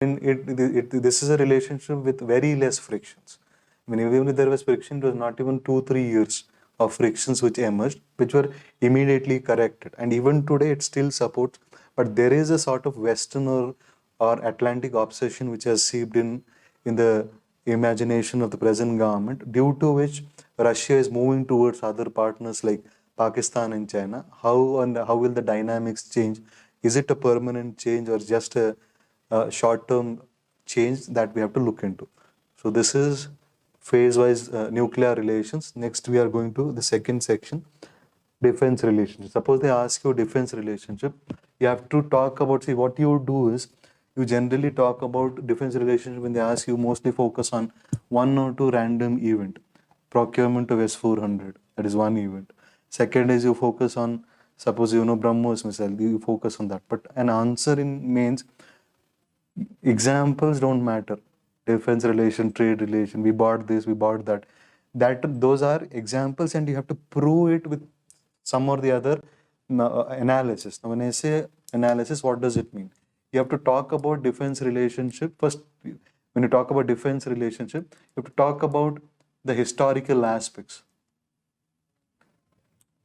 This is a relationship with very less frictions. I mean, even if there was friction, it was not even 2-3 years of frictions which emerged, which were immediately corrected. And even today, it still supports. But there is a sort of Western or Atlantic obsession which has seeped in the imagination of the present government, due to which Russia is moving towards other partners like Pakistan and China. How will the dynamics change? Is it a permanent change or just a short-term change that we have to look into? So this is phase-wise nuclear relations. Next, we are going to the second section, defense relationship. Suppose they ask you defense relationship, you have to talk about, see, what you do is you generally talk about defense relationship when they ask you, mostly focus on one or two random event. Procurement of S-400, that is one event. Second is you focus on, suppose you know BrahMos missile, you focus on that. But an answer in means examples don't matter. Defense relation, trade relation, we bought this, we bought that. Those are examples, and you have to prove it with some or the other analysis. Now, when I say analysis, what does it mean? You have to talk about defense relationship. First, when you talk about defense relationship, you have to talk about the historical aspects.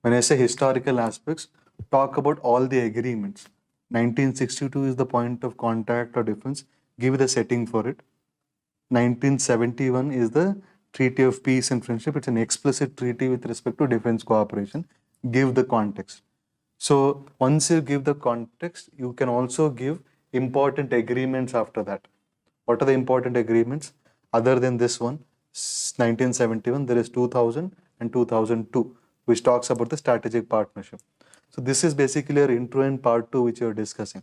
When I say historical aspects, talk about all the agreements. 1962 is the point of contact or difference. Give the setting for it. 1971 is the Treaty of Peace and Friendship. It's an explicit treaty with respect to defense cooperation. Give the context. So once you give the context, you can also give important agreements after that. What are the important agreements? Other than this one, 1971, there is 2000 and 2002, which talks about the strategic partnership. So this is basically our intro and part 2, which you are discussing.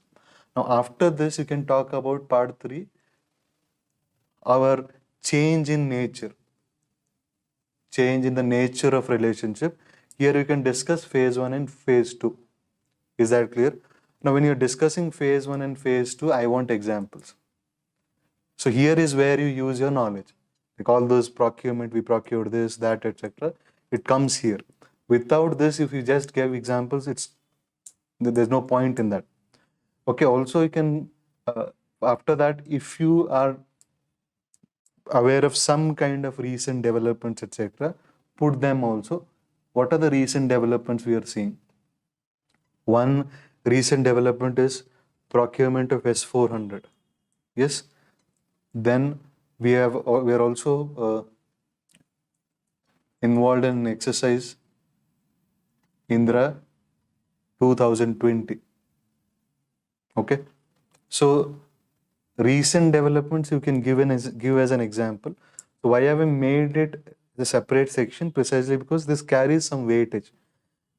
Now, after this, you can talk about part 3, our change in nature, change in the nature of relationship. Here you can discuss phase 1 and phase 2. Is that clear? Now, when you're discussing phase 1 and phase 2, I want examples. So here is where you use your knowledge. Like all those procurement, we procured this, that, etc. It comes here. Without this, if you just give examples, there's no point in that. Okay, also you can, after that, if you are aware of some kind of recent developments, etc., put them also. What are the recent developments we are seeing? One recent development is procurement of S-400. Yes. Then we are also involved in an exercise, Indra 2020. Okay. So recent developments you can give as an example. So why have we made it the separate section? Precisely because this carries some weightage.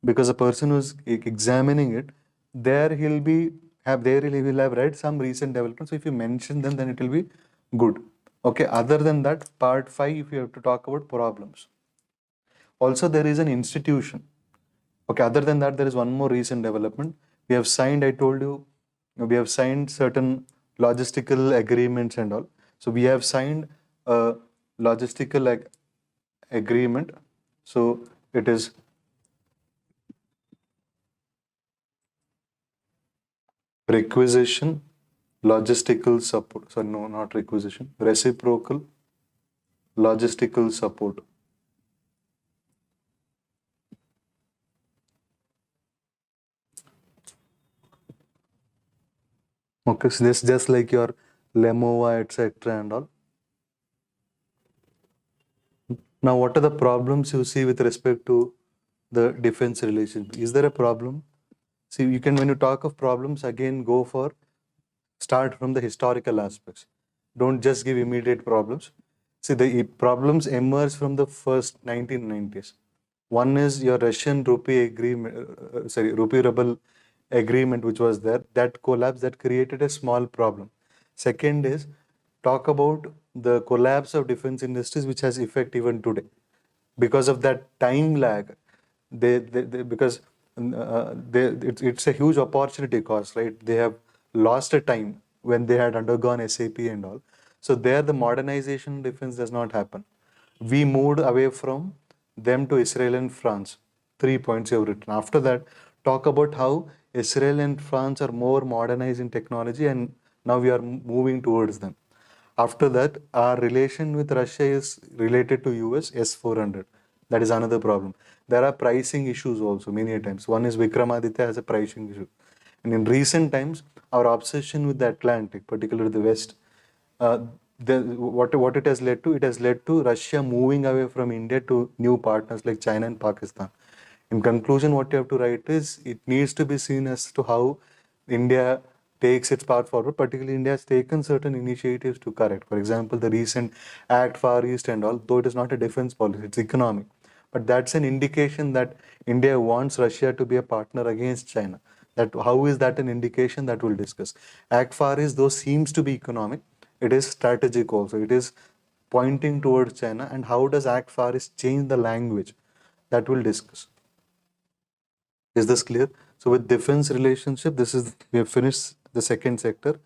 Because a person who's examining it, there he will have read some recent developments. So if you mention them, then it will be good. Okay. Other than that, part 5, if you have to talk about problems. Also, there is an institution. Okay. Other than that, there is one more recent development. We have signed, I told you, we have signed certain logistical agreements and all. So we have signed a logistical agreement. So it is requisition, logistical support. Sorry, no, not requisition. Reciprocal logistical support. Okay, so this just like your Lemova, etc. and all. Now, what are the problems you see with respect to the defense relationship? Is there a problem? See, you can, when you talk of problems, again, start from the historical aspects. Don't just give immediate problems. See, the problems emerge from the first 1990s. One is your Russian rupee agreement, rupee ruble agreement, which was there, that collapse that created a small problem. Second is talk about the collapse of defense industries, which has effect even today. Because of that time lag, it's a huge opportunity cost, right? They have lost a time when they had undergone SAP and all. So there the modernization defense does not happen. We moved away from them to Israel and France. 3 points you have written. After that, talk about how Israel and France are more modernized in technology and Now we are moving towards them. After that, our relation with Russia is related to US S-400. That is another problem. There are pricing issues also many a times. One is Vikramaditya has a pricing issue. And in recent times, our obsession with the Atlantic, particularly the West, uh, what it has led to, it has led to Russia moving away from India to new partners like China and Pakistan. In conclusion, what you have to write is it needs to be seen as to how India takes its path forward. Particularly, India has taken certain initiatives to correct. For example, the recent Act Far East and all, though it is not a defense policy, it's economic. But that's an indication that India wants Russia to be a partner against China. That how is that an indication that we'll discuss. Act Far East, though seems to be economic, it is strategic also. It is pointing towards China. And how does Act Far East change the language? That we'll discuss. Is this clear? So with defense relationship, this is we have finished the second sector.